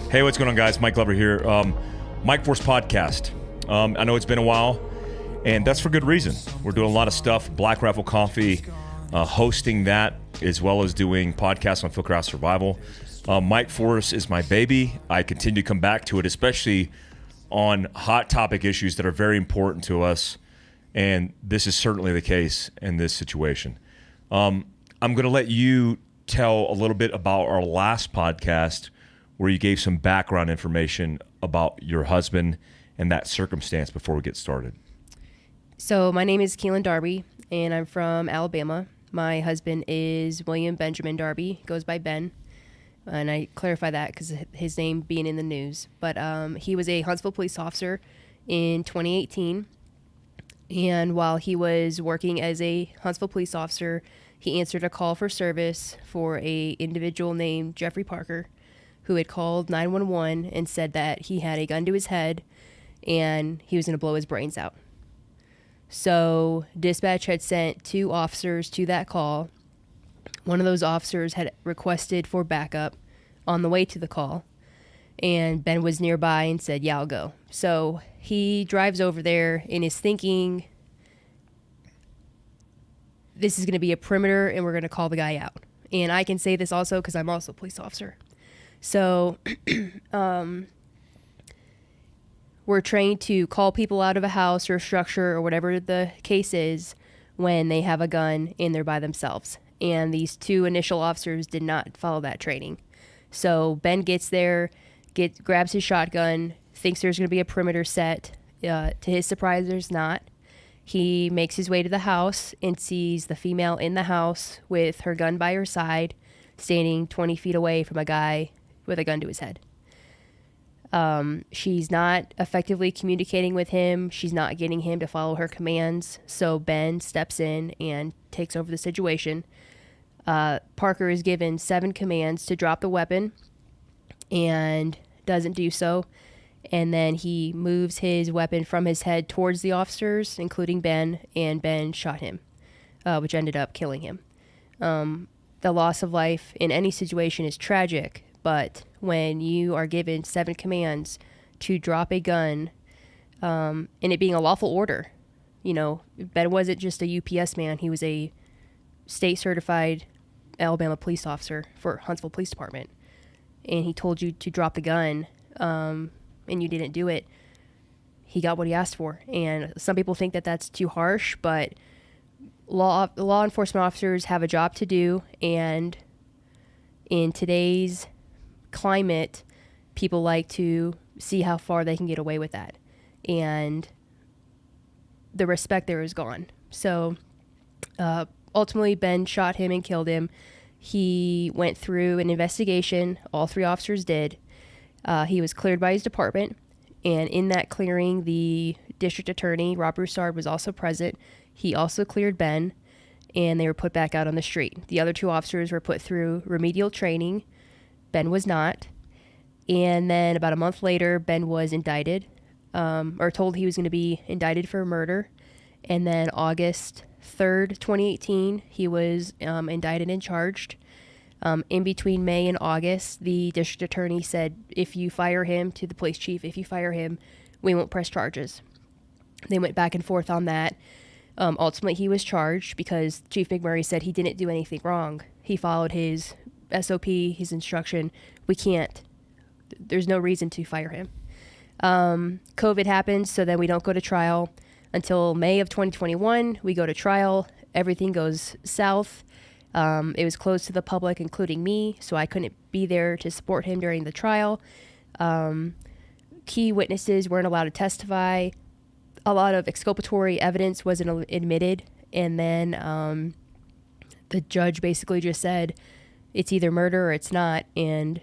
Hey, what's going on, guys? Mike Glover here. Mike Force Podcast. I know it's been a while, and that's for good reason. We're doing a lot of stuff. Black Rifle Coffee, hosting that, as well as doing podcasts on Fieldcraft Survival. Mike Force is my baby. I continue to come back to it, especially on hot topic issues that are very important to us, and this is certainly the case in this situation. I'm going to let you tell a little bit about our last podcast where you gave some background information about your husband and that circumstance before we get started. So my name is Ben Darby, and I'm from Alabama. My husband is William Benjamin Darby, goes by Ben, and I clarify that because his name being in the news. But he was a Huntsville police officer in 2018, and while he was working as a Huntsville police officer, he answered a call for service for a individual named Jeffrey Parker, who had called 911 and said that he had a gun to his head and he was going to blow his brains out. So dispatch had sent 2 officers to that call. One of those officers had requested for backup on the way to the call, and Ben was nearby and said, yeah, I'll go. So he drives over there and is thinking, this is going to be a perimeter and we're going to call the guy out. And I can say this also because I'm also a police officer. So we're trained to call people out of a house or structure or whatever the case is when they have a gun and they're by themselves. And these 2 initial officers did not follow that training. So Ben gets there, grabs his shotgun, thinks there's going to be a perimeter set. To his surprise, there's not. He makes his way to the house and sees the female in the house with her gun by her side, standing 20 feet away from a guy with a gun to his head. She's not effectively communicating with him. She's not getting him to follow her commands. So Ben steps in and takes over the situation. Parker is given 7 commands to drop the weapon and doesn't do so. And then he moves his weapon from his head towards the officers, including Ben, and Ben shot him, which ended up killing him. The loss of life in any situation is tragic, but when you are given 7 commands to drop a gun, and it being a lawful order, Ben wasn't just a UPS man. He was a state-certified Alabama police officer for Huntsville Police Department, and he told you to drop the gun, and you didn't do it. He got what he asked for, and some people think that that's too harsh, but law enforcement officers have a job to do, and in today's climate, people like to see how far they can get away with that, and the respect there is gone. So ultimately, Ben shot him and killed him. He went through an investigation. All 3 officers did. He was cleared by his department, and in that clearing, the district attorney, Rob Broussard, was also present. He also cleared Ben, and they were put back out on the street. The other 2 officers were put through remedial training. Ben was not. And then about a month later, Ben was indicted, or told he was going to be indicted for murder. And then August 3rd, 2018, he was indicted and charged. In between May and August, the district attorney said, if you fire him, to the police chief, if you fire him, we won't press charges. They went back and forth on that. Ultimately, he was charged because Chief McMurray said he didn't do anything wrong. He followed his SOP, his instruction. There's no reason to fire him. COVID happened, so then we don't go to trial until May of 2021. We go to trial. Everything goes south. It was closed to the public, including me, so I couldn't be there to support him during the trial. Key witnesses weren't allowed to testify. A lot of exculpatory evidence wasn't admitted, and then the judge basically just said, it's either murder or it's not, and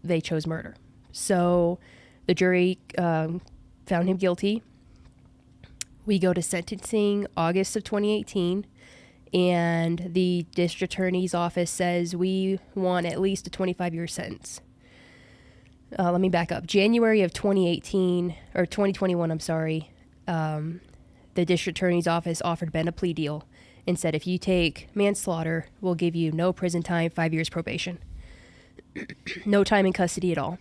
they chose murder. So the jury found him guilty. We go to sentencing August of 2018, and the district attorney's office says we want at least a 25-year sentence. Let me back up. January of 2018, or 2021, I'm sorry, the district attorney's office offered Ben a plea deal and said, if you take manslaughter, we'll give you no prison time, 5 years probation. No time in custody at all.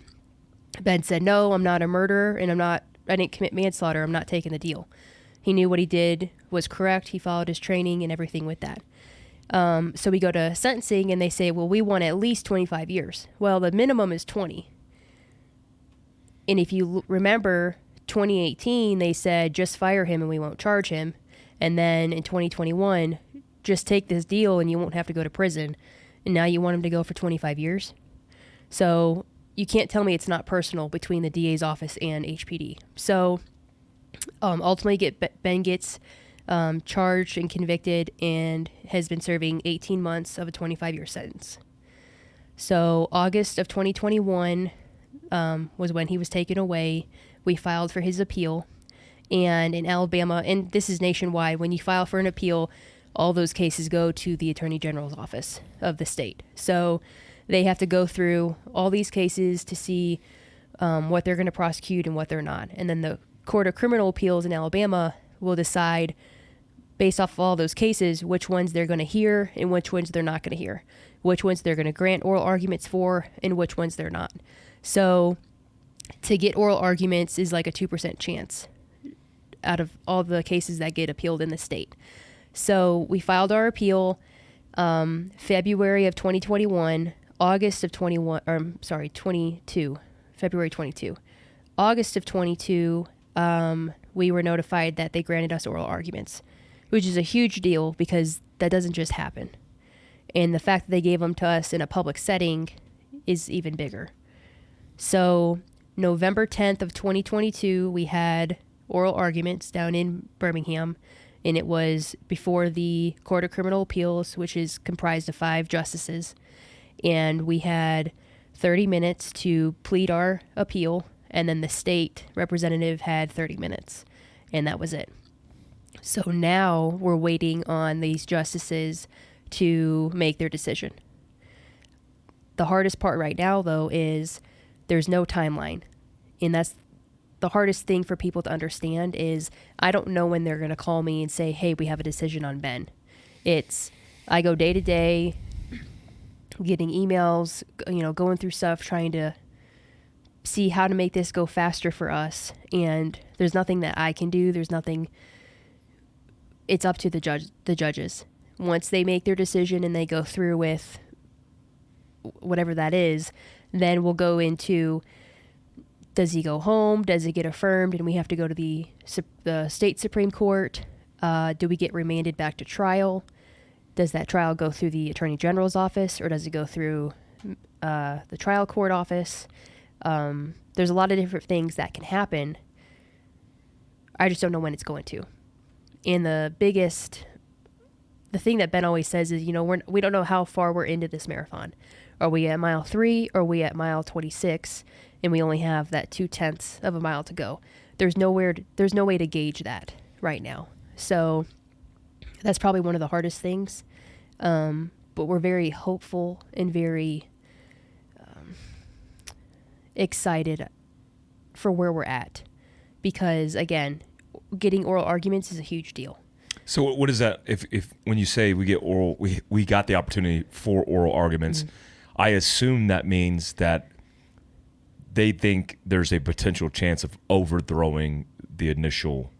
Ben said, no, I'm not a murderer, and I didn't commit manslaughter. I'm not taking the deal. He knew what he did was correct. He followed his training and everything with that. So we go to sentencing, and they say, well, we want at least 25 years. Well, the minimum is 20. And if you remember, 2018, they said, just fire him and we won't charge him. And then in 2021, just take this deal and you won't have to go to prison. And now you want him to go for 25 years? So you can't tell me it's not personal between the DA's office and HPD. So ultimately, Ben gets charged and convicted and has been serving 18 months of a 25-year sentence. So August of 2021 was when he was taken away. We filed for his appeal. And in Alabama, and this is nationwide, when you file for an appeal, all those cases go to the Attorney General's office of the state. So they have to go through all these cases to see what they're going to prosecute and what they're not. And then the Court of Criminal Appeals in Alabama will decide, based off of all those cases, which ones they're going to hear and which ones they're not going to hear, which ones they're going to grant oral arguments for and which ones they're not. So to get oral arguments is like a 2% chance out of all the cases that get appealed in the state. So we filed our appeal February of 2021, August of 22, February 22. August of 22, we were notified that they granted us oral arguments, which is a huge deal because that doesn't just happen. And the fact that they gave them to us in a public setting is even bigger. So November 10th of 2022, we had oral arguments down in Birmingham, and it was before the Court of Criminal Appeals, which is comprised of 5 justices. And we had 30 minutes to plead our appeal, and then the state representative had 30 minutes, and that was it. So now we're waiting on these justices to make their decision. The hardest part right now, though, is there's no timeline. And that's the hardest thing for people to understand is I don't know when they're going to call me and say, hey, we have a decision on Ben. I go day to day, getting emails, going through stuff, trying to see how to make this go faster for us. And there's nothing that I can do. There's nothing. It's up to the judges. Once they make their decision and they go through with whatever that is, then we'll go into, does he go home? Does it get affirmed? And we have to go to the state Supreme Court. Do we get remanded back to trial? Does that trial go through the Attorney General's office, or does it go through the trial court office? There's a lot of different things that can happen. I just don't know when it's going to. And the thing that Ben always says is, we don't know how far we're into this marathon. Are we at mile 3? Or are we at mile 26? And we only have that 0.2 of a mile to go. There's no way to gauge that right now. So that's probably one of the hardest things. But we're very hopeful and very excited for where we're at. Because, again, getting oral arguments is a huge deal. So what is that? If when you say we get oral, we got the opportunity for oral arguments, mm-hmm. I assume that means that they think there's a potential chance of overthrowing the initial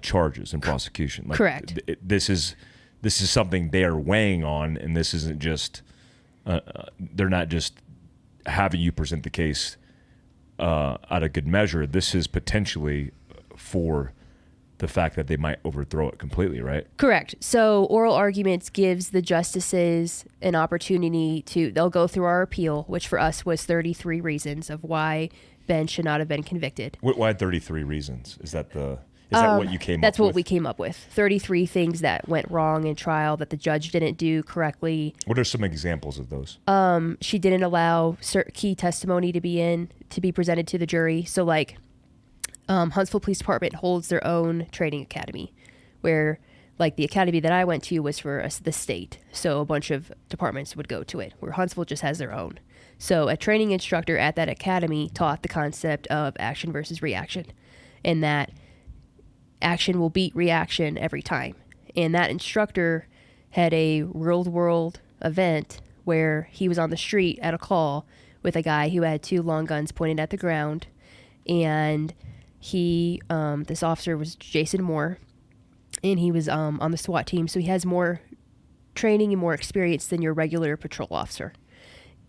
charges in prosecution. Like, correct. This is something they are weighing on, and this isn't just they're not just having you present the case out of good measure. This is potentially for the fact that they might overthrow it completely, right? Correct. So oral arguments gives the justices an opportunity they'll go through our appeal, which for us was 33 reasons of why Ben should not have been convicted. Why 33 reasons? Is that what you came up with? That's what we came up with. 33 things that went wrong in trial that the judge didn't do correctly. What are some examples of those? She didn't allow key testimony to be presented to the jury. So like, Huntsville Police Department holds their own training academy where like the academy that I went to was for the state. So a bunch of departments would go to it, where Huntsville just has their own. So a training instructor at that academy taught the concept of action versus reaction, and that action will beat reaction every time. And that instructor had a real world event where he was on the street at a call with a guy who had 2 long guns pointed at the ground. And this officer was Jason Moore, and he was on the SWAT team. So he has more training and more experience than your regular patrol officer.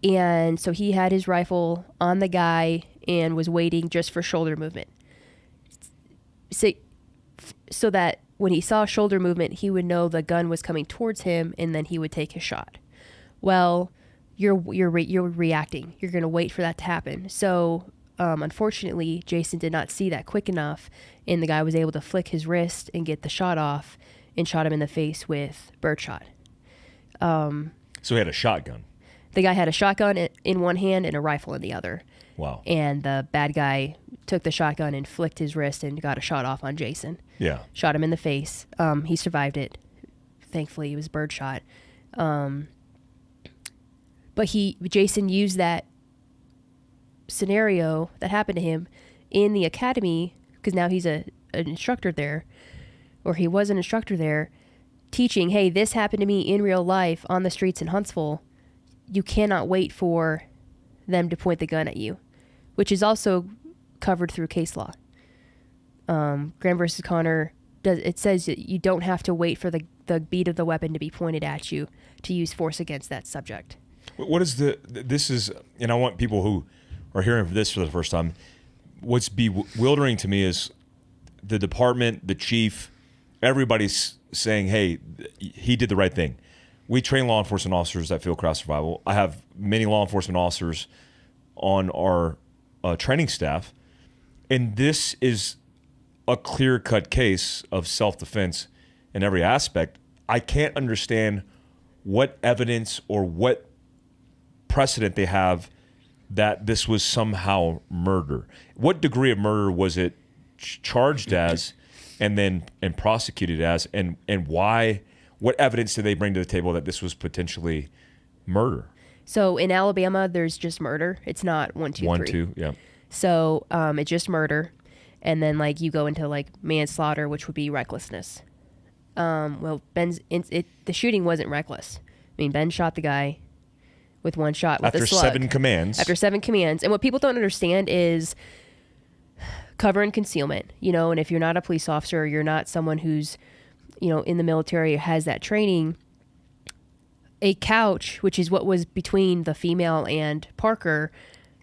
And so he had his rifle on the guy and was waiting just for shoulder movement. So that when he saw shoulder movement, he would know the gun was coming towards him, and then he would take his shot. Well, you're reacting. You're going to wait for that to happen. So unfortunately, Jason did not see that quick enough, and the guy was able to flick his wrist and get the shot off and shot him in the face with birdshot. So he had a shotgun. The guy had a shotgun in one hand and a rifle in the other. Wow. And the bad guy took the shotgun and flicked his wrist and got a shot off on Jason. Yeah. Shot him in the face. He survived it. Thankfully, it was birdshot. But Jason used that scenario that happened to him in the academy, because now he's an instructor there, or he was an instructor there, teaching, hey, this happened to me in real life on the streets in Huntsville. You cannot wait for them to point the gun at you, which is also covered through case law. Graham versus Connor, it says that you don't have to wait for the beat of the weapon to be pointed at you to use force against that subject. What is this is, and I want people who are hearing this for the first time, what's bewildering to me is the department, the chief, everybody's saying, hey, he did the right thing. We train law enforcement officers at Field Craft Survival. I have many law enforcement officers on our training staff, and this is a clear-cut case of self-defense in every aspect. I can't understand what evidence or what precedent they have that this was somehow murder. What degree of murder was it charged as and prosecuted as, and why? What evidence did they bring to the table that this was potentially murder? So in Alabama, there's just murder. It's not 1, 2, 3. 1, 2, yeah. So it's just murder. And then you go into manslaughter, which would be recklessness. The shooting wasn't reckless. I mean, Ben shot the guy with one shot with a slug. After 7 commands. After 7 commands. And what people don't understand is cover and concealment, and if you're not a police officer, or you're not someone who's, in the military, has that training, a couch, which is what was between the female and Parker.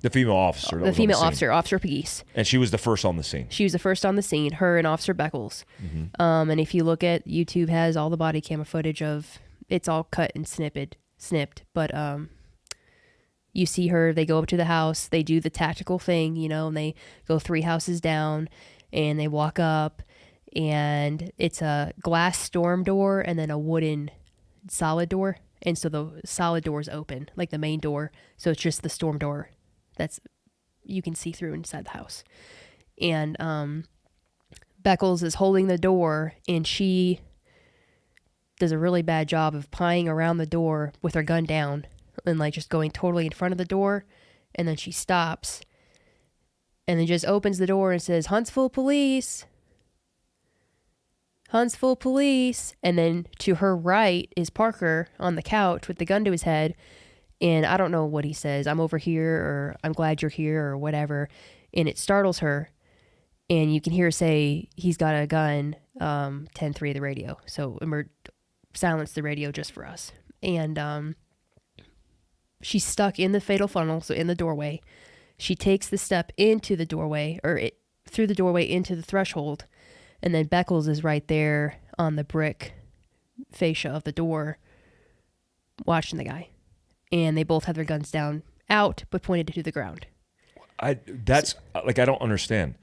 The female officer. Officer Peace. And she was the first on the scene. She was the first on the scene, her and Officer Beckles. Mm-hmm. And if you look at YouTube, has all the body camera footage of, it's all cut and snipped. But you see her, they go up to the house, they do the tactical thing, and they go 3 houses down, and they walk up, and it's a glass storm door and then a wooden solid door. And so the solid door is open, like the main door. So it's just the storm door that's you can see through inside the house. And Beckles is holding the door, and she does a really bad job of prying around the door with her gun down and just going totally in front of the door. And then she stops and then just opens the door and says, Huntsville Police. Huntsville Police. And then to her right is Parker on the couch with the gun to his head. And I don't know what he says. I'm over here, or I'm glad you're here, or whatever. And it startles her. And you can hear her say, he's got a gun, 10-3 the radio. So silence the radio just for us. And she's stuck in the fatal funnel, so in the doorway. She takes the step into the doorway, through the doorway into the threshold. And then Beckles is right there on the brick fascia of the door watching the guy. And they both have their guns out, but pointed to the ground. I don't understand.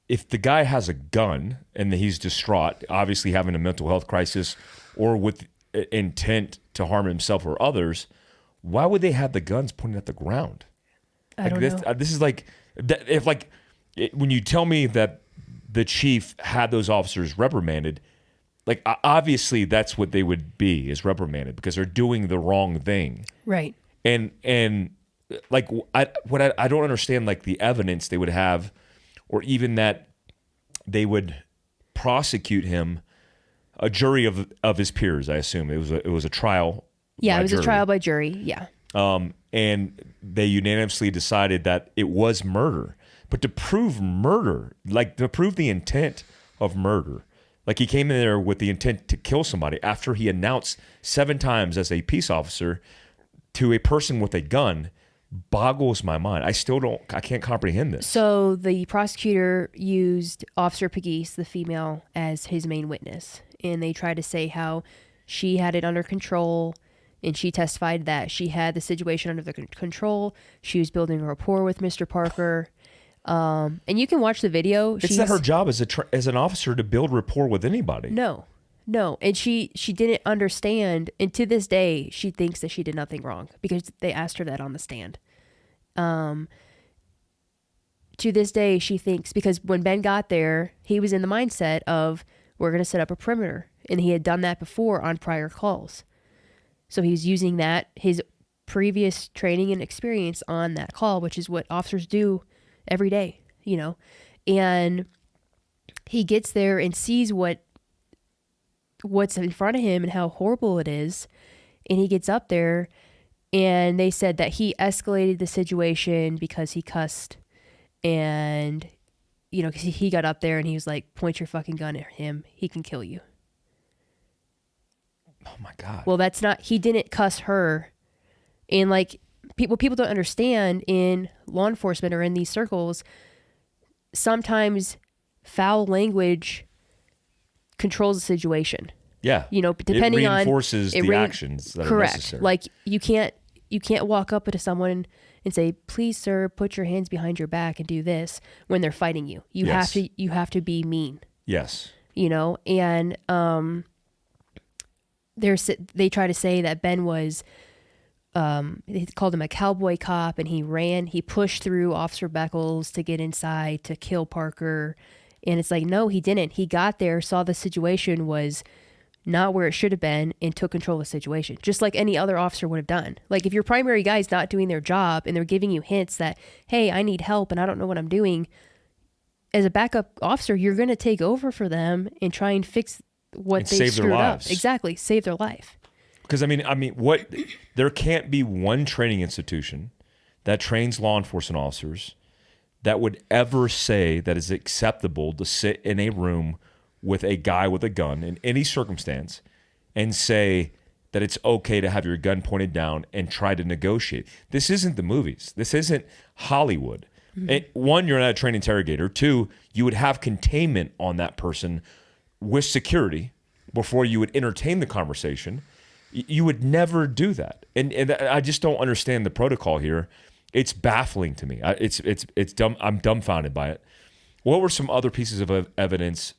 If the guy has a gun and he's distraught, obviously having a mental health crisis or with intent to harm himself or others, why would they have the guns pointed at the ground? I don't know. This is when you tell me that the chief had those officers reprimanded, obviously that's what they would be, is reprimanded, because they're doing the wrong thing. Right. And I don't understand the evidence they would have, or even that they would prosecute him, a jury of his peers. I assume it was a trial Yeah, by it was a jury. trial by jury. Yeah. And they unanimously decided that it was murder. But to prove murder, like to prove the intent of murder, like he came in there with the intent to kill somebody after he announced 7 times as a peace officer to a person with a gun, boggles my mind. I can't comprehend this. So the prosecutor used Officer Pegues, the female, as his main witness. And they tried to say how she had it under control. And she testified that she had the situation under the control. She was building a rapport with Mr. Parker. And you can watch the video. It's not her job as an officer to build rapport with anybody. No. And she didn't understand. And to this day, she thinks that she did nothing wrong because they asked her that on the stand. To this day, she thinks, because when Ben got there, he was in the mindset of, we're going to set up a perimeter. And he had done that before on prior calls. So he was using that, his previous training and experience on that call, which is what officers do every day, you know. And he gets there and sees what's in front of him and how horrible it is. And he gets up there, and they said that he escalated the situation because he cussed. And, you know, because he got up there and he was like, point your fucking gun at him. He can kill you. Oh my God. Well, he didn't cuss her. And like people don't understand in law enforcement or in these circles, sometimes foul language controls the situation. Yeah. You know, depending on... It reinforces the actions that correct. are necessary. Like you can't walk up to someone and say, please, sir, put your hands behind your back and do this when they're fighting you. You have to be mean. Yes. You know, and they try to say that Ben was, they called him a cowboy cop, and he pushed through Officer Beckles to get inside to kill Parker. And it's like, no, he didn't. He got there, saw the situation was not where it should have been, and took control of the situation, just like any other officer would have done. Like if your primary guy is not doing their job and they're giving you hints that, hey, I need help and I don't know what I'm doing, as a backup officer, you're going to take over for them and try and fix what they screwed up. Exactly. Save their life. Because I mean, there can't be one training institution that trains law enforcement officers that would ever say that it's acceptable to sit in a room with a guy with a gun in any circumstance and say that it's okay to have your gun pointed down and try to negotiate. This isn't the movies. This isn't Hollywood. Mm-hmm. One, you're not a trained interrogator. 2, you would have containment on that person with security before you would entertain the conversation. You would never do that. And I just don't understand the protocol here. It's baffling to me. It's dumb. I'm dumbfounded by it. What were some other pieces of evidence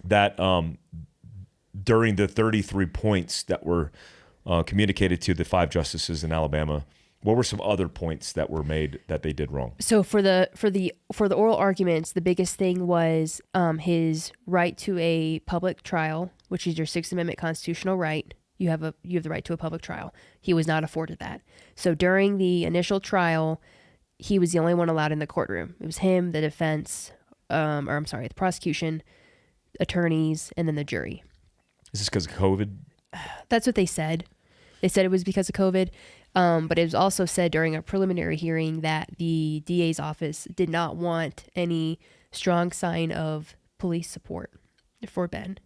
that during the 33 points that were communicated to the 5 justices in Alabama, what were some other points that were made that they did wrong? So for the oral arguments, the biggest thing was his right to a public trial, which is your 6th Amendment constitutional right. You have the right to a public trial. He was not afforded that. So during the initial trial, he was the only one allowed in the courtroom. It was him, the defense, the prosecution, attorneys, and then the jury. Is this because of COVID? That's what they said. They said it was because of COVID. But it was also said during a preliminary hearing that the DA's office did not want any strong sign of police support for Ben.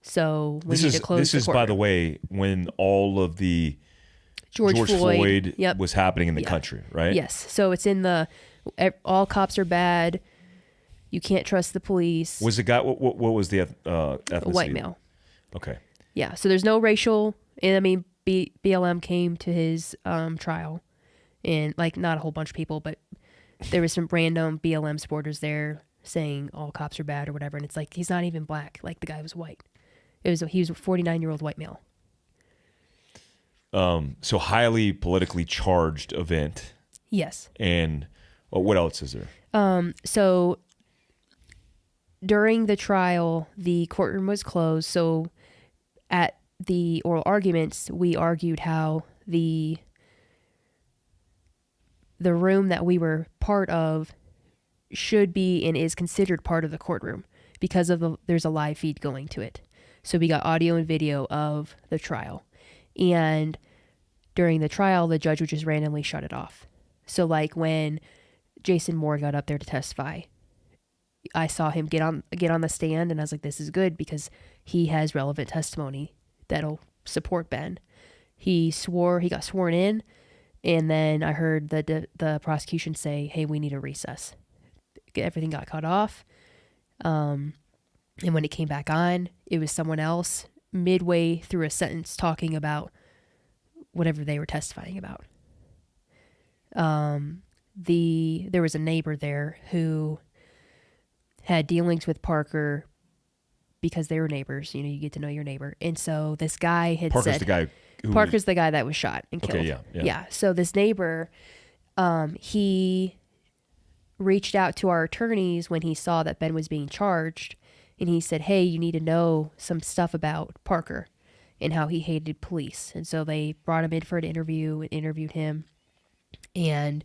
So we need to close this the is, courtroom. by the way, when all of the George Floyd was happening in the country, right? Yes. So it's in all cops are bad. You can't trust the police. Was the guy, what was the ethnicity? A white male. Okay. Yeah. So there's no racial, and I mean, BLM came to his trial, and like not a whole bunch of people, but there was some random BLM supporters there saying all cops are bad or whatever, and it's like he's not even black. Like the guy was white. He was a 49-year-old white male. So highly politically charged event. Yes. And what else is there? So during the trial, the courtroom was closed. So at the oral arguments, we argued how the room that we were part of should be and is considered part of the courtroom because of there's a live feed going to it. So we got audio and video of the trial. And during the trial, the judge would just randomly shut it off. So like when Jason Moore got up there to testify, I saw him get on the stand, and I was like, this is good because he has relevant testimony that'll support Ben. He got sworn in, and then I heard the prosecution say, hey, we need a recess. Everything got cut off. And when it came back on, it was someone else midway through a sentence talking about whatever they were testifying about. There was a neighbor there who had dealings with Parker because they were neighbors. You know, you get to know your neighbor. And so this guy had Parker's said... the guy who Parker's the guy that was shot and killed. Okay, yeah. So this neighbor, he reached out to our attorneys when he saw that Ben was being charged, and he said, hey, you need to know some stuff about Parker and how he hated police. And so they brought him in for an interview and interviewed him and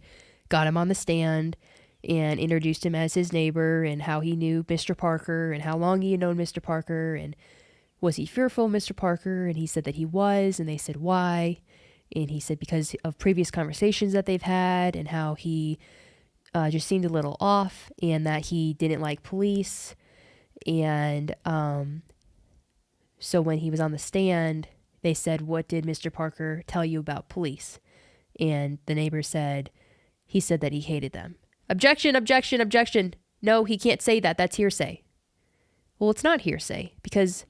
got him on the stand and introduced him as his neighbor and how he knew Mr. Parker and how long he had known Mr. Parker, and was he fearful of Mr. Parker? And he said that he was, and they said, why? And he said because of previous conversations that they've had and how he just seemed a little off and that he didn't like police. And so when he was on the stand, they said, what did Mr. Parker tell you about police? And the neighbor said, he said that he hated them. Objection, objection, objection. No, he can't say that. That's hearsay. Well, it's not hearsay because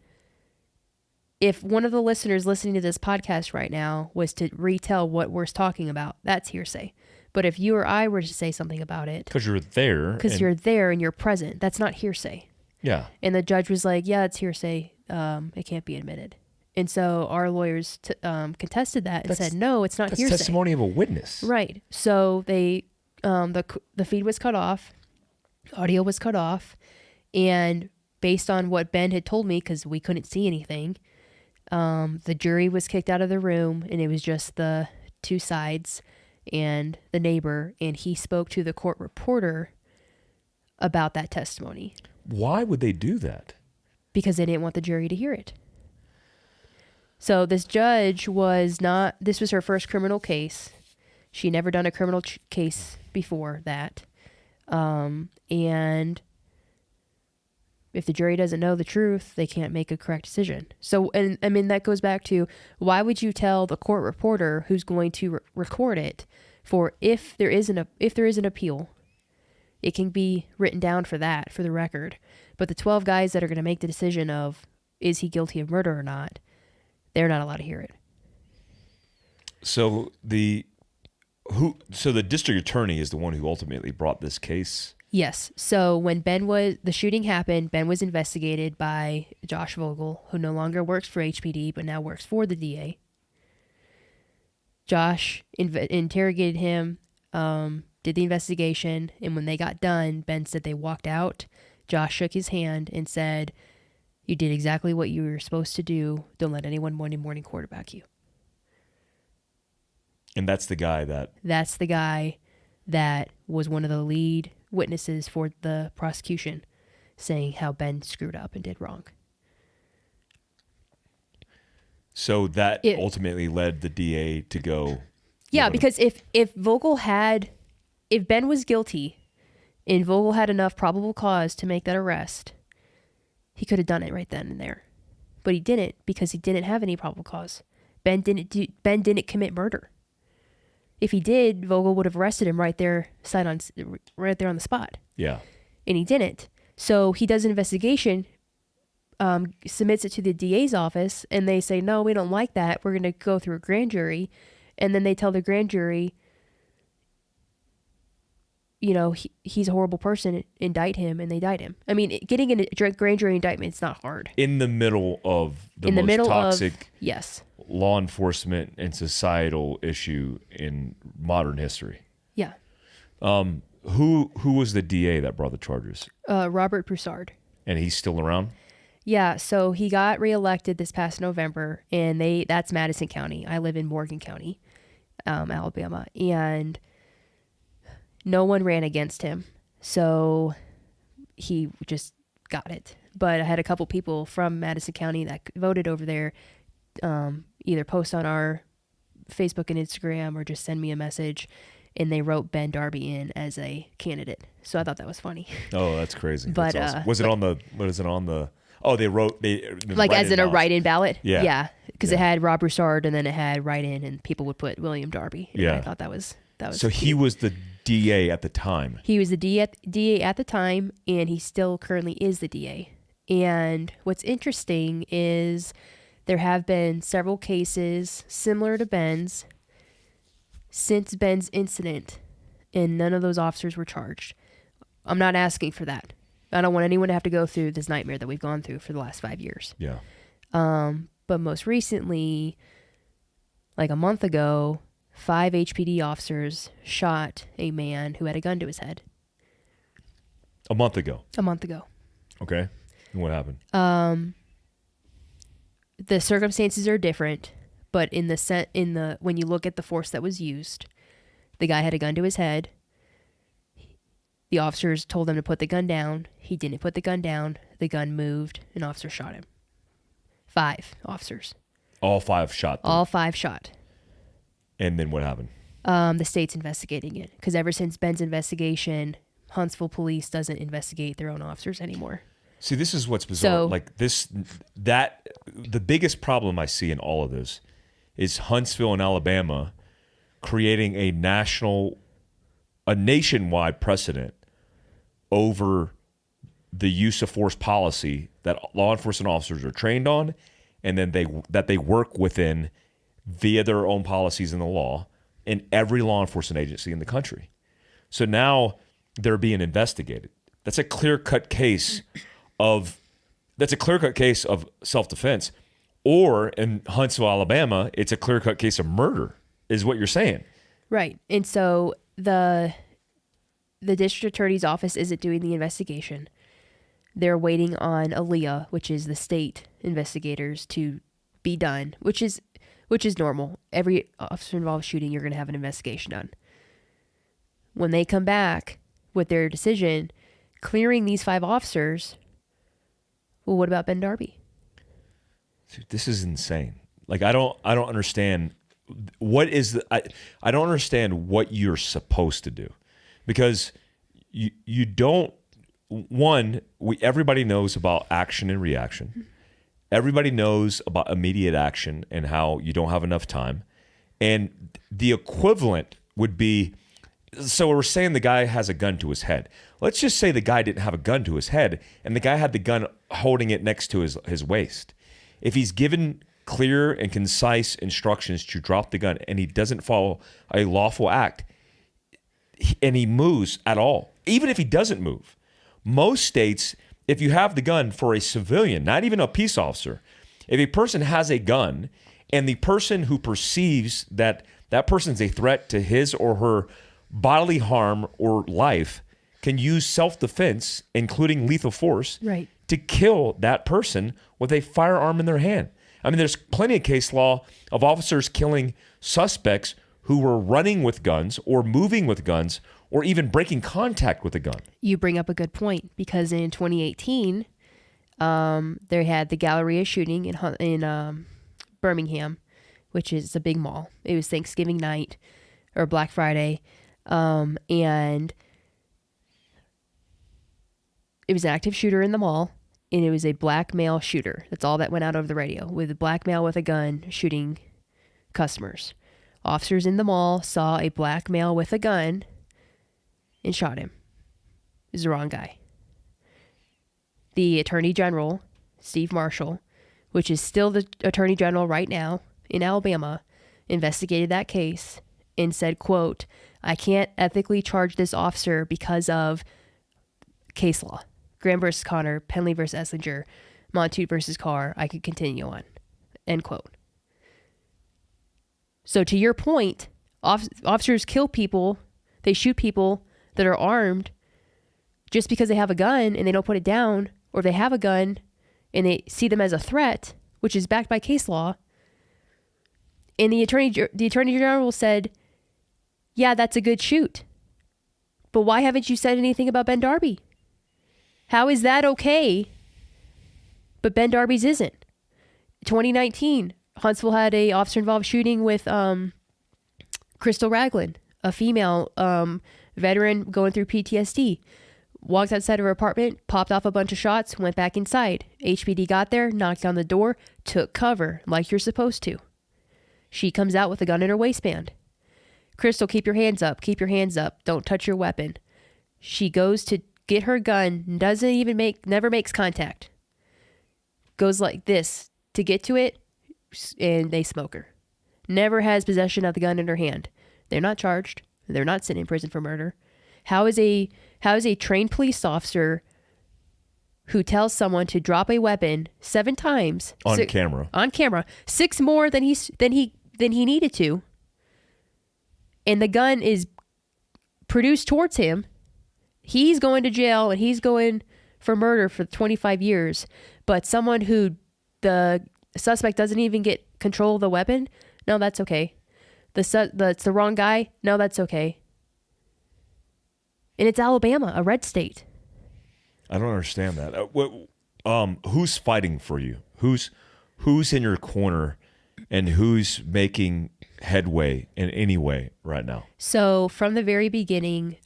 if one of the listeners listening to this podcast right now was to retell what we're talking about, that's hearsay. But if you or I were to say something about it... Because you're there. Because you're there and you're present. That's not hearsay. Yeah. And the judge was like, yeah, it's hearsay. It can't be admitted. And so our lawyers contested that and said, no, it's not hearsay. That's testimony of a witness. Right. So they... the feed was cut off. Audio was cut off. And based on what Ben had told me, because we couldn't see anything... the jury was kicked out of the room, and it was just the two sides and the neighbor, and he spoke to the court reporter about that testimony. Why would they do that? Because they didn't want the jury to hear it. So this judge this was her first criminal case. She never done a criminal case before that. And if the jury doesn't know the truth, they can't make a correct decision. So, and I mean, that goes back to why would you tell the court reporter who's going to record it for if there is an appeal, it can be written down for that, for the record. But the 12 guys that are going to make the decision of is he guilty of murder or not, they're not allowed to hear it. So the district attorney is the one who ultimately brought this case. Yes. So when the shooting happened, Ben was investigated by Josh Vogel, who no longer works for HPD, but now works for the DA. Josh interrogated him, did the investigation, and when they got done, Ben said they walked out. Josh shook his hand and said, you did exactly what you were supposed to do. Don't let anyone morning quarterback you. And that's the guy that was one of the lead witnesses for the prosecution, saying how Ben screwed up and did wrong. So that ultimately led the DA to go. Yeah, because if Ben was guilty and Vogel had enough probable cause to make that arrest, he could have done it right then and there. But he didn't, because he didn't have any probable cause. Ben didn't commit murder. If he did, Vogel would have arrested him right there on the spot. Yeah. And he didn't. So he does an investigation, submits it to the DA's office, and they say, no, we don't like that. We're going to go through a grand jury. And then they tell the grand jury, you know, he's a horrible person, indict him, and they indict him. I mean, getting a grand jury indictment is not hard. In the middle of the most toxic yes, law enforcement and societal issue in modern history. Yeah. Who was the DA that brought the charges? Robert Broussard. And he's still around? Yeah, so he got reelected this past November, and that's Madison County. I live in Morgan County, Alabama, and no one ran against him, so he just got it. But I had a couple people from Madison County that voted over there, either post on our Facebook and Instagram or just send me a message, and they wrote Ben Darby in as a candidate. So I thought that was funny. Oh, that's crazy. But that's awesome. Was it on the? What is it on the? Oh, they wrote like as in a write-in ballot. Yeah, yeah, because it had Rob Broussard and then it had write-in, and people would put William Darby. And I thought that was so cute. He was the DA at the time. He was the DA at the time, and he still currently is the DA. And what's interesting is there have been several cases similar to Ben's since Ben's incident, and none of those officers were charged. I'm not asking for that. I don't want anyone to have to go through this nightmare that we've gone through for the last 5 years. Yeah. But most recently, like a month ago, 5 HPD officers shot a man who had a gun to his head. A month ago. Okay. And what happened? The circumstances are different, but when you look at the force that was used, the guy had a gun to his head. The officers told him to put the gun down. He didn't put the gun down. The gun moved. An officer shot him. 5 officers. All 5 shot them. All 5 shot. And then what happened? The state's investigating it, because ever since Ben's investigation, Huntsville police doesn't investigate their own officers anymore. See, this is what's bizarre. The biggest problem I see in all of this is Huntsville and Alabama creating a nationwide precedent over the use of force policy that law enforcement officers are trained on, and then they work within via their own policies in the law in every law enforcement agency in the country. So now they're being investigated. That's a clear-cut case of self-defense. Or in Huntsville, Alabama, it's a clear-cut case of murder, is what you're saying. Right. And so the district attorney's office isn't doing the investigation. They're waiting on ALEA, which is the state investigators, to be done, which is normal. Every officer involved shooting, you're going to have an investigation done. When they come back with their decision, clearing these 5 officers, well, what about Ben Darby? Dude, this is insane. Like, I don't understand I don't understand what you're supposed to do, because you don't. Everybody knows about action and reaction. Everybody knows about immediate action and how you don't have enough time. And the equivalent would be, so we're saying the guy has a gun to his head. Let's just say the guy didn't have a gun to his head and the guy had the gun holding it next to his waist. If he's given clear and concise instructions to drop the gun and he doesn't follow a lawful act and he moves at all, even if he doesn't move, most states, if you have the gun for a civilian, not even a peace officer, if a person has a gun and the person who perceives that person's a threat to his or her bodily harm or life can use self-defense, including lethal force, right, to kill that person with a firearm in their hand. I mean, there's plenty of case law of officers killing suspects who were running with guns or moving with guns or even breaking contact with a gun. You bring up a good point, because in 2018, they had the Galleria shooting in Birmingham, which is a big mall. It was Thanksgiving night or Black Friday, and it was an active shooter in the mall, and it was a black male shooter. That's all that went out over the radio, with a black male with a gun shooting customers. Officers in the mall saw a black male with a gun and shot him. It was the wrong guy. The Attorney General, Steve Marshall, which is still the Attorney General right now in Alabama, investigated that case and said, quote, "I can't ethically charge this officer because of case law. Graham versus Connor, Penley versus Esslinger, Montoot versus Carr. I could continue on." End quote. So to your point, officers kill people, they shoot people that are armed just because they have a gun and they don't put it down, or they have a gun and they see them as a threat, which is backed by case law. And the Attorney General said, yeah, that's a good shoot. But why haven't you said anything about Ben Darby? How is that okay, but Ben Darby's isn't? 2019, Huntsville had a officer-involved shooting with Crystal Ragland, a female veteran going through PTSD. Walked outside of her apartment, popped off a bunch of shots, went back inside. HPD got there, knocked on the door, took cover like you're supposed to. She comes out with a gun in her waistband. Crystal, keep your hands up. Keep your hands up. Don't touch your weapon. She goes to get her gun, never makes contact. Goes like this to get to it, and they smoke her. Never has possession of the gun in her hand. They're not charged. They're not sitting in prison for murder. How is a trained police officer who tells someone to drop a weapon 7 times on camera, 6 more than he needed to, and the gun is produced towards him, he's going to jail and he's going for murder for 25 years, but someone who the suspect doesn't even get control of the weapon, no, that's okay. That's the wrong guy, no, that's okay. And it's Alabama, a red state. I don't understand that. Who's fighting for you? Who's in your corner, and who's making headway in any way right now? So from the very beginning,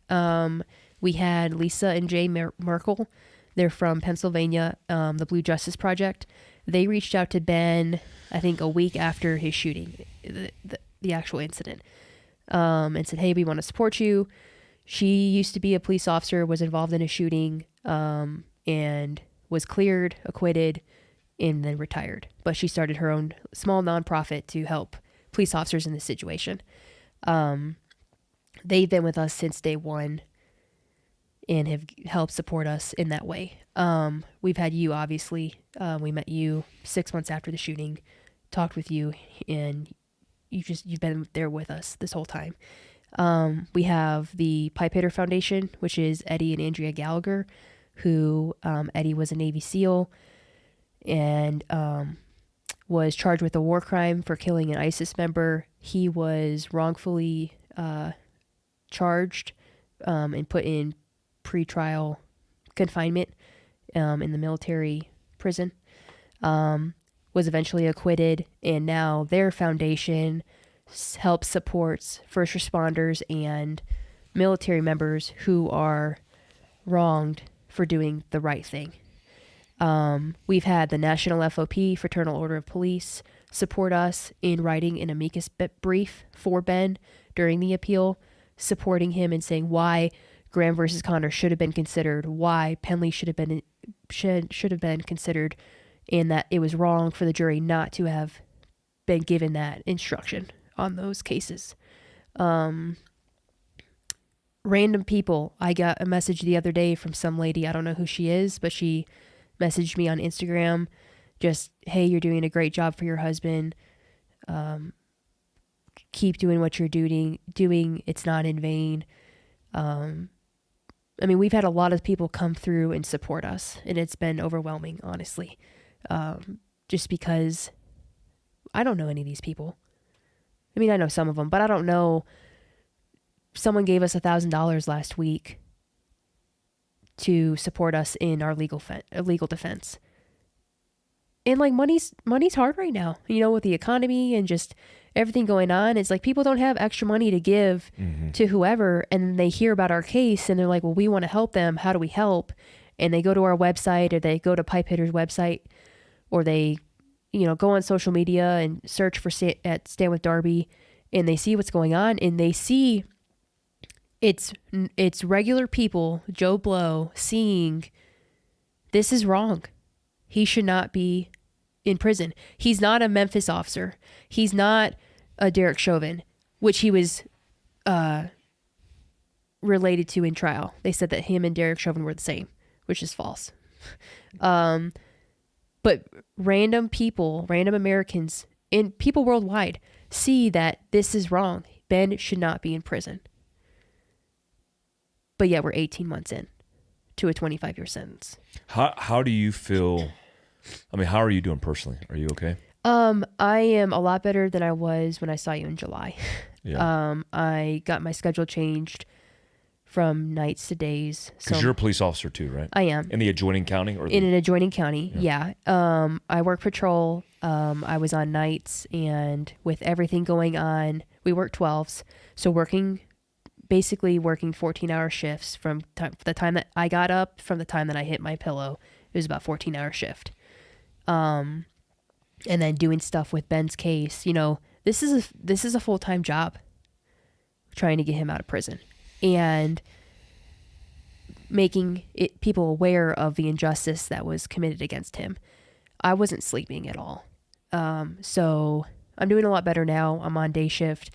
we had Lisa and Jay Merkel. They're from Pennsylvania, the Blue Justice Project. They reached out to Ben, I think a week after his shooting, the actual incident, and said, hey, we want to support you. She used to be a police officer, was involved in a shooting, and was cleared, acquitted, and then retired. But she started her own small nonprofit to help police officers in this situation. They've been with us since day one and have helped support us in that way. We've had you, obviously. We met you 6 months after the shooting, talked with you, and you've been there with us this whole time. We have the Pipe Hitter Foundation, which is Eddie and Andrea Gallagher, who Eddie was a Navy SEAL and was charged with a war crime for killing an ISIS member. He was wrongfully charged and put in pretrial confinement in the military prison. Was eventually acquitted, and now their foundation helps supports first responders and military members who are wronged for doing the right thing. We've had the National FOP, Fraternal Order of Police, support us in writing an amicus brief for Ben during the appeal, supporting him and saying why Graham versus Connor should have been considered, why Penley should have been considered, and that it was wrong for the jury not to have been given that instruction on those cases. Random people. I got a message the other day from some lady. I don't know who she is, but she messaged me on Instagram. Just, hey, you're doing a great job for your husband. Keep doing what you're doing. It's not in vain. I mean, we've had a lot of people come through and support us, and it's been overwhelming, honestly. Just because I don't know any of these people. I mean, I know some of them, but I don't know. Someone gave us $1,000 last week to support us in our legal defense. And like money's hard right now, with the economy and just everything going on. It's like people don't have extra money to give to whoever, and they hear about our case and they're like, well, we want to help them. How do we help? And they go to our website, or they go to Pipe Hitter's website, or they, go on social media and search for at Stand With Darby, and they see what's going on, and they see it's regular people, Joe Blow, seeing this is wrong. He should not be in prison. He's not a Memphis officer. He's not a Derek Chauvin, which he was related to in trial. They said that him and Derek Chauvin were the same, which is false. But random people, random Americans, and people worldwide see that this is wrong. Ben should not be in prison. But yet we're 18 months in to a 25-year sentence. How do you feel? I mean, how are you doing personally? Are you okay? I am a lot better than I was when I saw you in July. Yeah. I got my schedule changed from nights to days. Because you're a police officer too, right? I am. In the adjoining county? Or In an adjoining county, yeah. I work patrol. I was on nights, and with everything going on, we work 12s. So basically working 14-hour shifts from the time that I got up, from the time that I hit my pillow. It was about 14-hour shift. And then doing stuff with Ben's case. This is a full-time job, trying to get him out of prison. And making people aware of the injustice that was committed against him. I wasn't sleeping at all. So I'm doing a lot better now. I'm on day shift,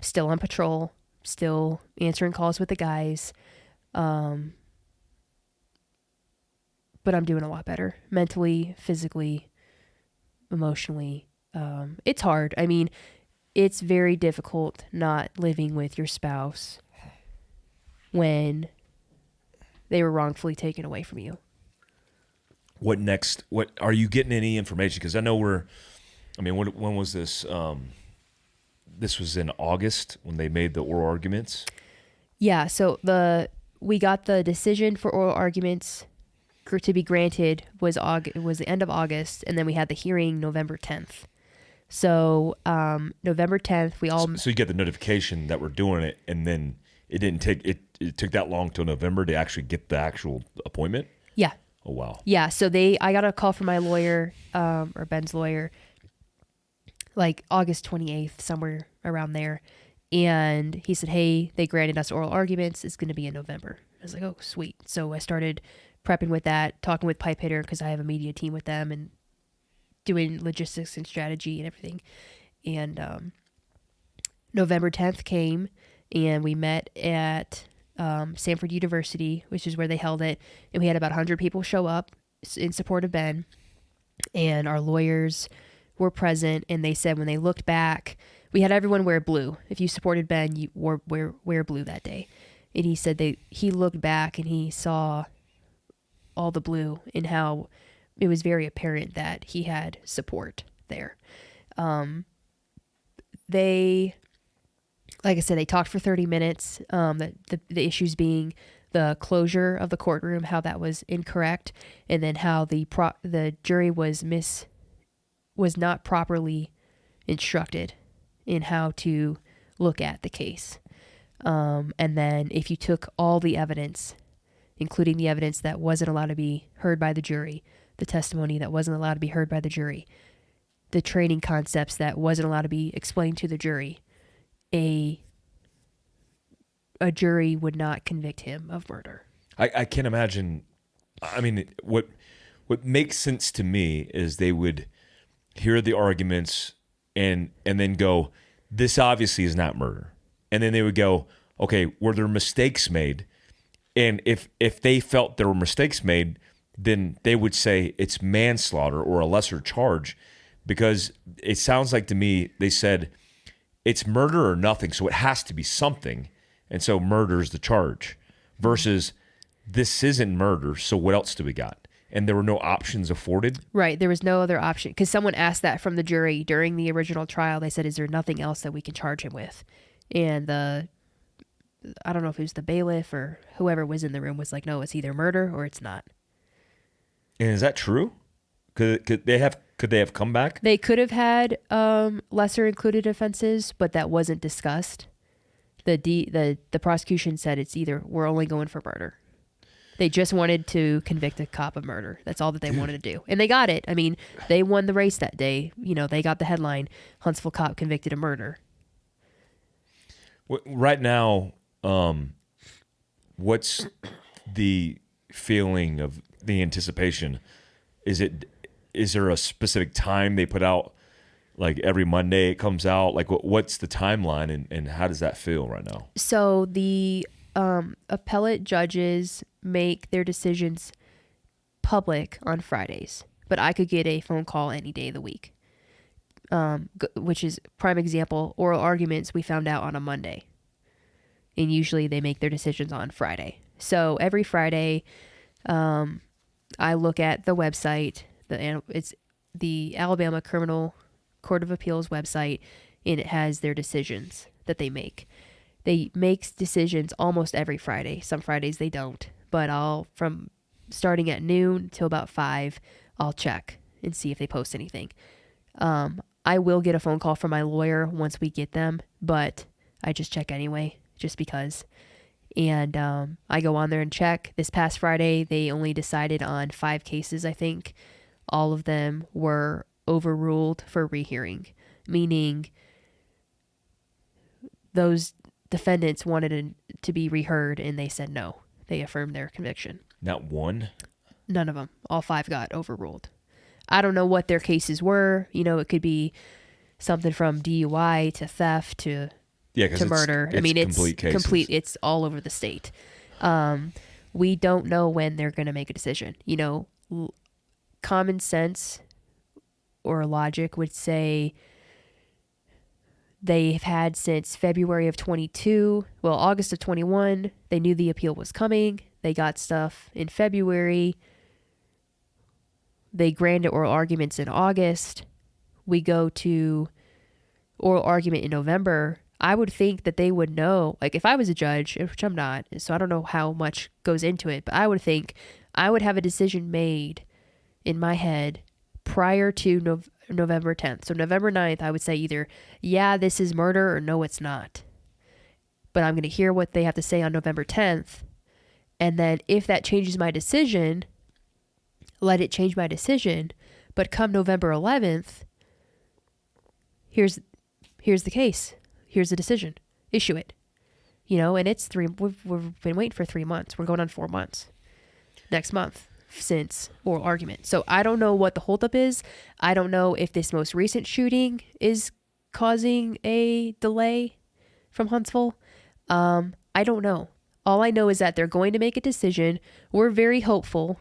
still on patrol, still answering calls with the guys. But I'm doing a lot better mentally, physically, emotionally. It's hard. I mean, it's very difficult not living with your spouse when they were wrongfully taken away from you. What next? What are you getting any information? Because I know when was this? This was in August when they made the oral arguments. Yeah. So we got the decision for oral arguments to be granted was the end of August, and then we had the hearing November 10th. So November 10th, we all. So you get the notification that we're doing it, and then it didn't take it. It took that long till November to actually get the actual appointment? Yeah. Oh, wow. Yeah. So I got a call from my lawyer, or Ben's lawyer, like August 28th, somewhere around there. And he said, hey, they granted us oral arguments. It's going to be in November. I was like, oh, sweet. So I started prepping with that, talking with Pipe Hitter because I have a media team with them and doing logistics and strategy and everything. And November 10th came, and we met at Samford University, which is where they held it, and we had about 100 people show up in support of Ben, and our lawyers were present, and they said when they looked back, we had everyone wear blue. If you supported Ben, you wear blue that day. And he said he looked back and he saw all the blue and how it was very apparent that he had support there. Like I said, they talked for 30 minutes. The issues being the closure of the courtroom, how that was incorrect, and then how the jury was not properly instructed in how to look at the case. And then if you took all the evidence, including the evidence that wasn't allowed to be heard by the jury, the testimony that wasn't allowed to be heard by the jury, the training concepts that wasn't allowed to be explained to the jury, a jury would not convict him of murder. I can't imagine. I mean, what makes sense to me is they would hear the arguments and then go, this obviously is not murder. And then they would go, okay, were there mistakes made? And if they felt there were mistakes made, then they would say it's manslaughter or a lesser charge, because it sounds like to me they said it's murder or nothing, so it has to be something, and so murder is the charge, versus this isn't murder, so what else do we got? And there were no options afforded? Right, there was no other option, because someone asked that from the jury during the original trial. They said, is there nothing else that we can charge him with? And I don't know if it was the bailiff or whoever was in the room was like, no, it's either murder or it's not. And is that true? Could they have come back? They could have had lesser included offenses, but that wasn't discussed. The prosecution said it's either we're only going for murder. They just wanted to convict a cop of murder. That's all that they wanted to do. And they got it. I mean, they won the race that day. They got the headline, Huntsville cop convicted of murder. Right now, what's the feeling of the anticipation? Is there a specific time they put out? Like every Monday it comes out? Like what's the timeline and how does that feel right now? So the appellate judges make their decisions public on Fridays, but I could get a phone call any day of the week, which is prime example. Oral arguments we found out on a Monday, and usually they make their decisions on Friday. So every Friday, I look at the website. It's the Alabama Criminal Court of Appeals website, and it has their decisions that they make. They make decisions almost every Friday. Some Fridays they don't, but from starting at noon till about 5, I'll check and see if they post anything. I will get a phone call from my lawyer once we get them, but I just check anyway, just because. And I go on there and check. This past Friday, they only decided on 5 cases, I think. All of them were overruled for rehearing, meaning those defendants wanted to be reheard, and they said no. They affirmed their conviction. Not one? None of them. All 5 got overruled. I don't know what their cases were. It could be something from DUI to theft to murder. It's complete. It's all over the state. We don't know when they're going to make a decision. Common sense or logic would say they've had since February of 22, August of 21. They knew the appeal was coming. They got stuff in February. They granted oral arguments in August. We go to oral argument in November. I would think that they would know, like if I was a judge, which I'm not, so I don't know how much goes into it, but I would think I would have a decision made in my head prior to November 10th. So November 9th, I would say either, yeah, this is murder, or no, it's not. But I'm going to hear what they have to say on November 10th. And then if that changes my decision, let it change my decision. But come November 11th, here's the case. Here's the decision. Issue it. And it's we've been waiting for 3 months. We're going on 4 months next month since oral argument. So I don't know what the holdup is. I don't know if this most recent shooting is causing a delay from Huntsville. I don't know. All I know is that they're going to make a decision. We're very hopeful,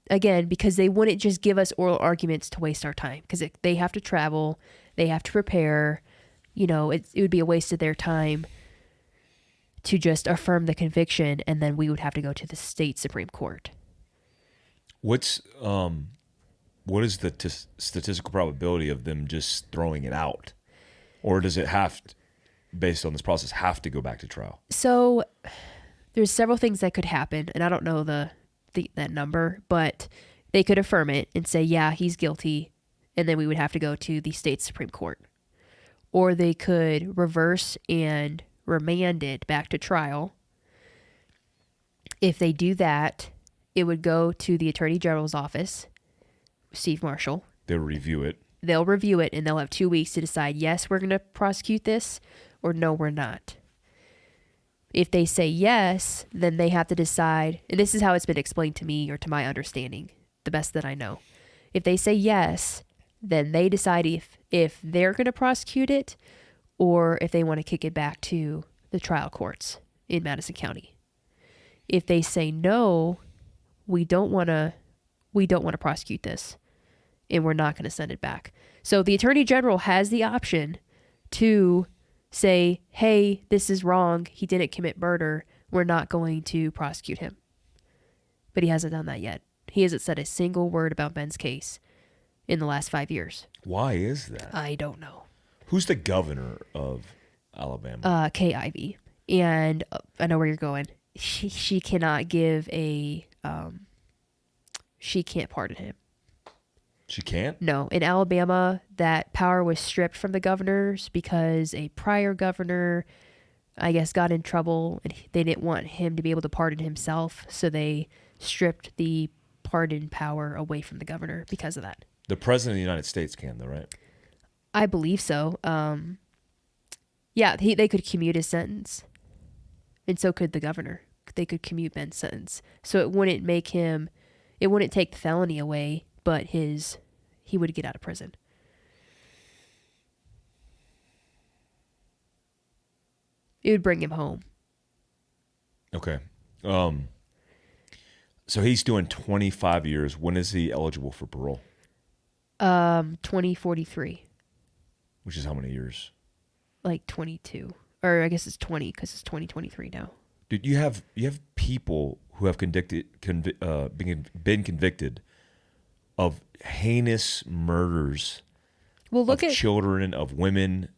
again, because they wouldn't just give us oral arguments to waste our time, because they have to travel, they have to prepare. It would be a waste of their time to just affirm the conviction, and then we would have to go to the state Supreme Court. What is the statistical probability of them just throwing it out? Or does it based on this process, have to go back to trial? So there's several things that could happen, and I don't know that number, but they could affirm it and say, yeah, he's guilty, and then we would have to go to the state Supreme Court. Or they could reverse and remand it back to trial. If they do that, it would go to the Attorney General's office, Steve Marshall. They'll review it. They'll review it, and they'll have 2 weeks to decide, yes, we're going to prosecute this, or no, we're not. If they say yes, then they have to decide, and this is how it's been explained to me, or to my understanding, the best that I know. If they say yes, then they decide if they're going to prosecute it, or if they want to kick it back to the trial courts in Madison County. If they say no, we don't want to prosecute this, and we're not going to send it back. So the Attorney General has the option to say, hey, this is wrong. He didn't commit murder. We're not going to prosecute him. But he hasn't done that yet. He hasn't said a single word about Ben's case in the last 5 years. Why is that? I don't know. Who's the governor of Alabama? Kay Ivey. And I know where you're going. She cannot give she can't pardon him. She can't? No. In Alabama, that power was stripped from the governors because a prior governor, I guess, got in trouble, and they didn't want him to be able to pardon himself, so they stripped the pardon power away from the governor because of that. The president of the United States can, though, right? I believe so. Yeah, they could commute his sentence, and so could the governor. They could commute Ben's sentence, so it wouldn't take the felony away, but he would get out of prison. It would bring him home. Okay. So he's doing 25 years. When is he eligible for parole? 2043. Which is how many years? Like 22. Or I guess it's 20 because it's 2023 now. Dude, you have people who have been convicted of heinous murders of children, of women.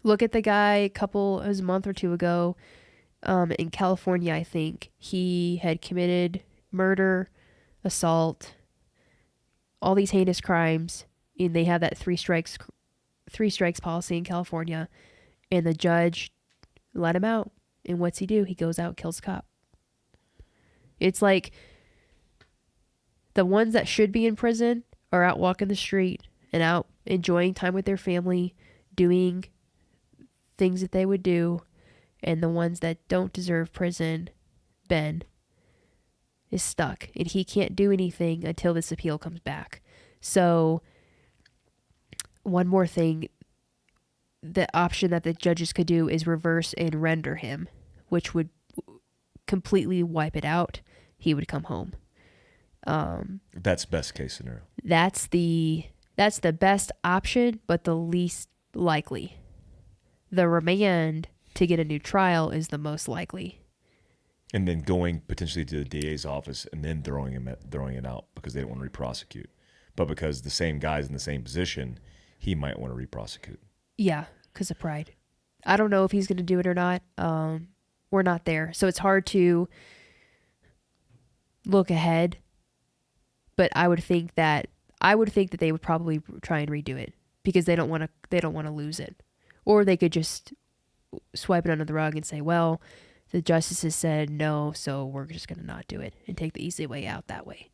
Look at the guy it was a month or two ago, in California, I think. He had committed murder, assault, all these heinous crimes, and they have that three strikes policy in California, and the judge let him out. And what's he do? He goes out, kills a cop. It's like the ones that should be in prison are out walking the street and out enjoying time with their family, doing things that they would do, and the ones that don't deserve prison, Ben, is stuck, and he can't do anything until this appeal comes back. So one more thing, the option that the judges could do is reverse and render him, which would completely wipe it out. He would come home. That's best case scenario. That's the best option, but the least likely. The remand to get a new trial is the most likely. And then going potentially to the DA's office and then throwing it out because they don't want to re-prosecute. But because the same guy's in the same position, he might want to re-prosecute. Yeah, because of pride. I don't know if he's going to do it or not. We're not there. So it's hard to look ahead. But I would think that they would probably try and redo it because they don't want to lose it. Or they could just swipe it under the rug and say, well, the justices said no, so we're just going to not do it and take the easy way out that way.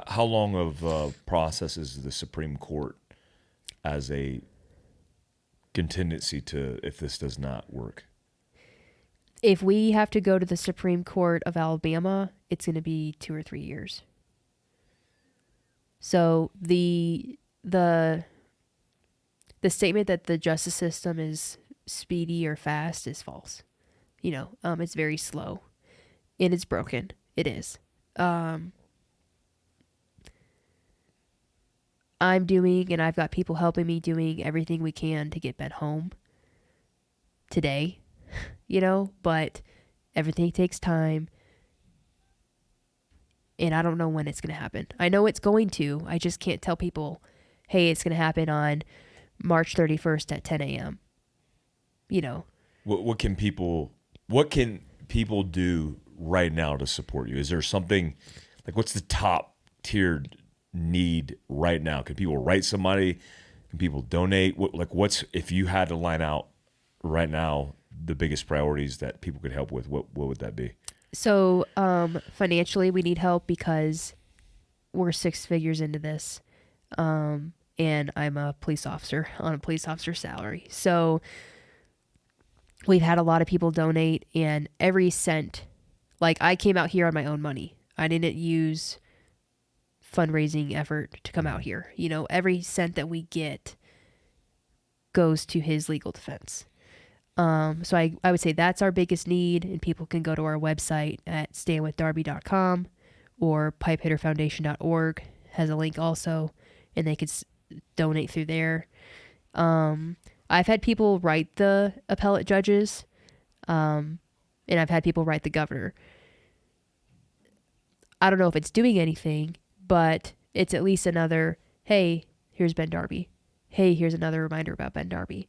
How long of process is the Supreme Court as a contingency to if this does not work? If we have to go to the Supreme Court of Alabama, it's going to be 2 or 3 years. So the statement that the justice system is speedy or fast is false. It's very slow and it's broken. It is. I'm doing, and I've got people helping me doing everything we can to get Ben home today, but everything takes time. And I don't know when it's going to happen. I know it's going to. I just can't tell people, hey, it's going to happen on March 31st at 10 a.m. What can people do right now to support you? Is there something, like what's the top tiered need right now? Can people write somebody? Can people donate? What's, if you had to line out right now, the biggest priorities that people could help with, what would that be? So financially, we need help because we're 6 figures into this, and I'm a police officer on a police officer salary. So we've had a lot of people donate, and every cent, like I came out here on my own money. I didn't use fundraising effort to come out here. Every cent that we get goes to his legal defense. So I would say that's our biggest need, and people can go to our website at standwithdarby.com or pipehitterfoundation.org has a link also, and they could donate through there. I've had people write the appellate judges, and I've had people write the governor. I don't know if it's doing anything, but it's at least another, hey, here's Ben Darby. Hey, here's another reminder about Ben Darby.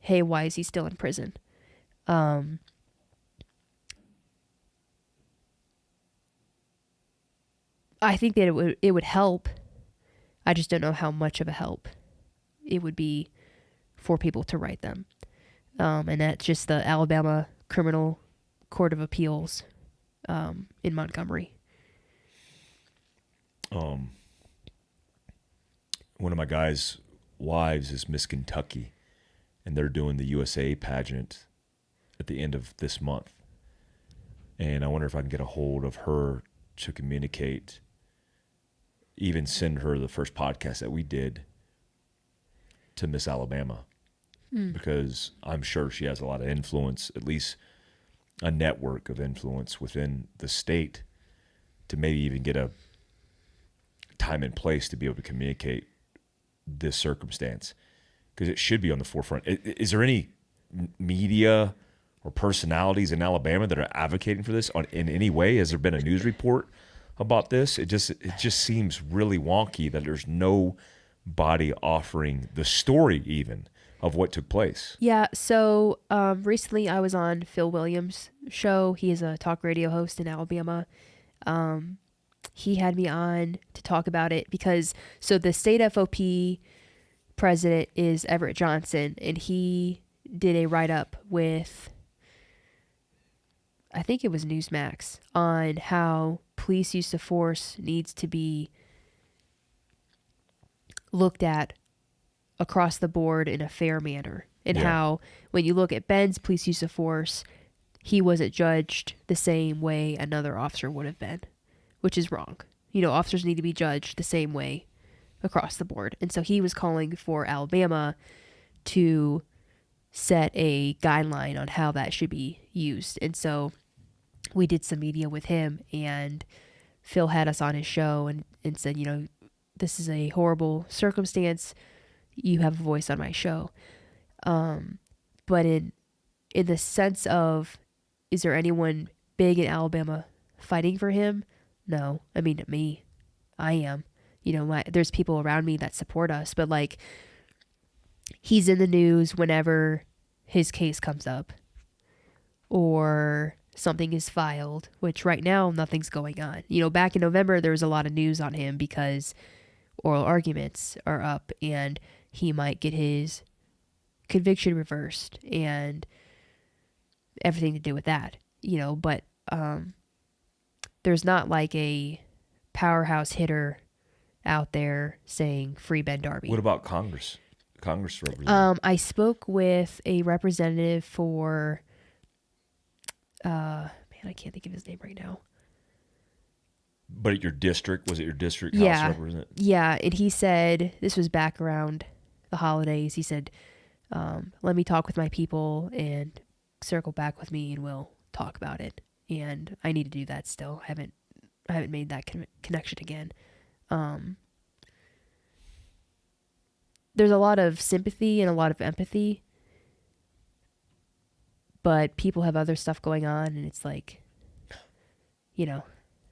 Hey, why is he still in prison? I think that it would help. I just don't know how much of a help it would be for people to write them. And that's just the Alabama Criminal Court of Appeals in Montgomery. One of my guys' wives is Miss Kentucky, and they're doing the USA pageant at the end of this month. And I wonder if I can get a hold of her to communicate, even send her the first podcast that we did to Miss Alabama, because I'm sure she has a lot of influence, at least a network of influence within the state, to maybe even get a time and place to be able to communicate this circumstance, because it should be on the forefront. Is there any media or personalities in Alabama that are advocating for this in any way? Has there been a news report about this? It just seems really wonky that there's nobody offering the story even of what took place. Yeah. So recently I was on Phil Williams' show. He is a talk radio host in Alabama. He had me on to talk about it because the state FOP president is Everett Johnson, and he did a write-up with, I think it was Newsmax, on how police use of force needs to be looked at across the board in a fair manner, and how when you look at Ben's police use of force, he wasn't judged the same way another officer would have been, which is wrong. Officers need to be judged the same way across the board. And so he was calling for Alabama to set a guideline on how that should be used. And so we did some media with him, and Phil had us on his show and said, this is a horrible circumstance. You have a voice on my show. But in the sense of, is there anyone big in Alabama fighting for him? No. I mean, me, I am. There's people around me that support us, but he's in the news whenever his case comes up or something is filed, which right now nothing's going on. Back in November, there was a lot of news on him because oral arguments are up and he might get his conviction reversed and everything to do with that, but there's not a powerhouse hitter out there saying free Ben Darby. What about Congress representative? I spoke with a representative for, I can't think of his name right now. But at your district, was it your district house representative? Yeah, and he said, this was back around the holidays, he said, let me talk with my people and circle back with me and we'll talk about it. And I need to do that still. I haven't made that connection again. There's a lot of sympathy and a lot of empathy, but people have other stuff going on, and it's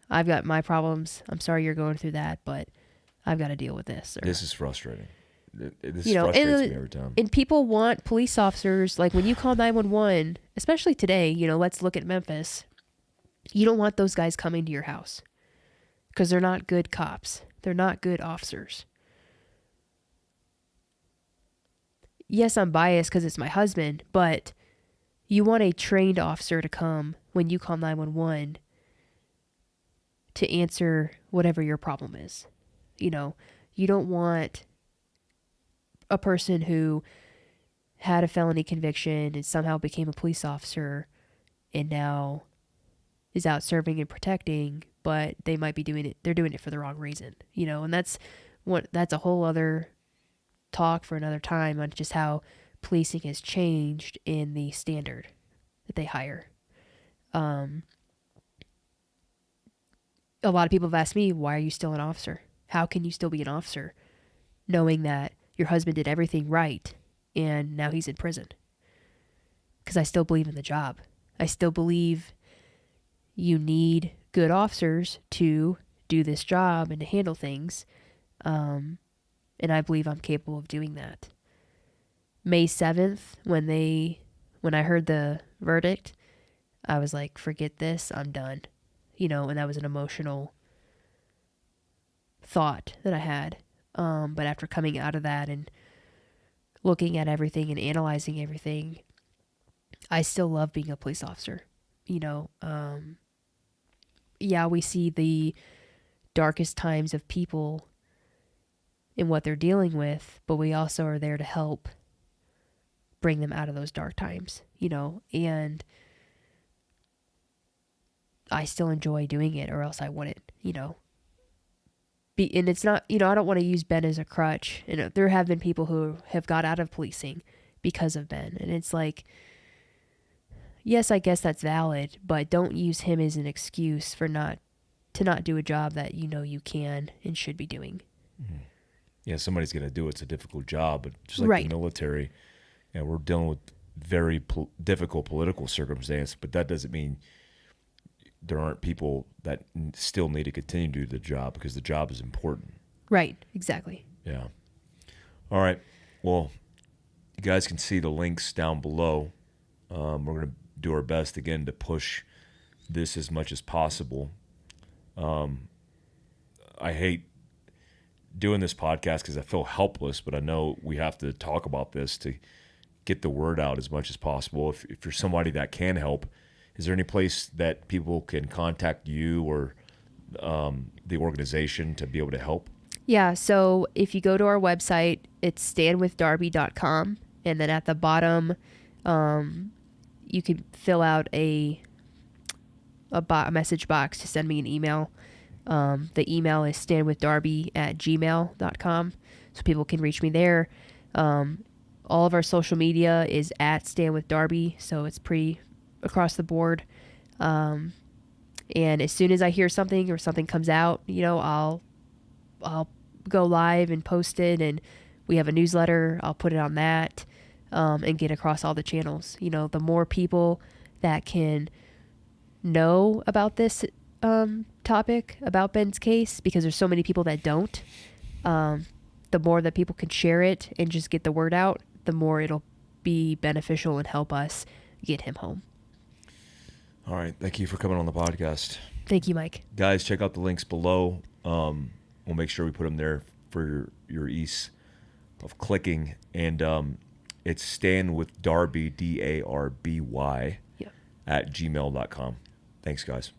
I've got my problems. I'm sorry you're going through that, but I've got to deal with this. This is frustrating. This frustrates me every time. And people want police officers, when you call 911, especially today, let's look at Memphis. You don't want those guys coming to your house because they're not good cops. They're not good officers. Yes, I'm biased because it's my husband, but you want a trained officer to come when you call 911 to answer whatever your problem is. You don't want a person who had a felony conviction and somehow became a police officer and now is out serving and protecting, but they might be doing it. They're doing it for the wrong reason, and that's a whole other talk for another time on just how policing has changed in the standard that they hire. A lot of people have asked me, why are you still an officer? How can you still be an officer knowing that your husband did everything right and now he's in prison? Because I still believe in the job. I still believe you need good officers to do this job and to handle things. And I believe I'm capable of doing that. May 7th, when I heard the verdict, I was like, forget this, I'm done. And that was an emotional thought that I had. But after coming out of that and looking at everything and analyzing everything, I still love being a police officer. We see the darkest times of people and what they're dealing with, but we also are there to help bring them out of those dark times, and I still enjoy doing it, or else I wouldn't, and it's not, I don't want to use Ben as a crutch. And there have been people who have got out of policing because of Ben. And it's yes, I guess that's valid, but don't use him as an excuse for not do a job that you can and should be doing. Mm-hmm. Yeah, somebody's going to do it. It's a difficult job, but just like the military, we're dealing with very difficult political circumstance, but that doesn't mean there aren't people that still need to continue to do the job because the job is important. Right, exactly. Yeah. All right. Well, You guys can see the links down below. We're going to do our best, again, to push this as much as possible. I hate doing this podcast because I feel helpless, but I know we have to talk about this to get the word out as much as possible. If you're somebody that can help, is there any place that people can contact you or the organization to be able to help? Yeah, so if you go to our website, it's standwithdarby.com, and then at the bottom, you can fill out a message box to send me an email. The email is standwithdarby@gmail.com, so people can reach me there. All of our social media is at standwithdarby, so it's pretty across the board. And as soon as I hear something or something comes out, I'll go live and post it, and we have a newsletter. I'll put it on that, and get across all the channels. The more people that can know about this topic, about Ben's case, because there's so many people that don't, the more that people can share it and just get the word out, the more it'll be beneficial and help us get him home. All right. Thank you for coming on the podcast. Thank you, Mike. Guys, check out the links below. We'll make sure we put them there for your ease of clicking. And it's standwithdarby, DARBY, Yeah. @gmail.com. Thanks, guys.